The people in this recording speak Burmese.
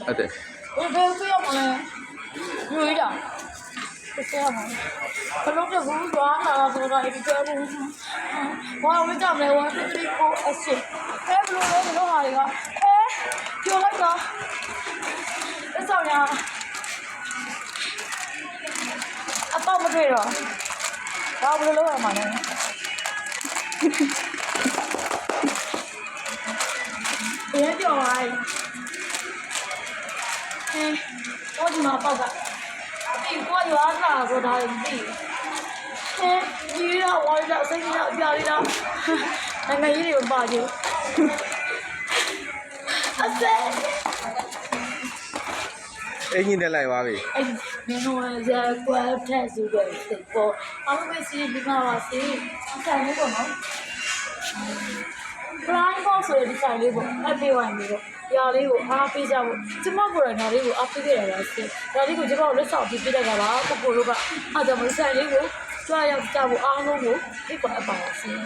ဟုတ်တယ်ဘယ်ပြောမလဲယူရတာဆက်ရမှာဘလို့ကဘူးသွားတာဆိုတာဒီပြောဘူးဘာဝိကြမလဲ1 2 3 4 အစစ်ဘလို့လဲဒီလိုဟာတွေကပြောလိုက်တော့အဆောင်ရအတော့မတွေ့တော့ဘာဘလို့လုပ်ရမှာလဲဘယ်ပြောပါ့我他妈报个，比我有啥说他的比，你让我让谁让家里让，那个一定把就，阿塞，အင်းကြီးတက်လိုက်ပါပြီ哎，你弄这怪太熟的谁不？俺们没事，你干嘛事？干那个嘛？不然你告诉我你干那个，还别玩那个。ရာလေးကိုအားပေးကြဖို့ကျမကိုယ်တိုင်ဒါလေးကိုအားပေးခဲ့ရတာရှင်ဒါလေးကိုကျမတို့လက်ဆောင်ပေးလိုက်တာပါကိုကိုတို့ကအားကြောင့်မဆိုင်လေးကိုကြွားရောက်ကြဖို့အားလုံးကိုဖိတ်ခေါ်အပ်ပါရှင်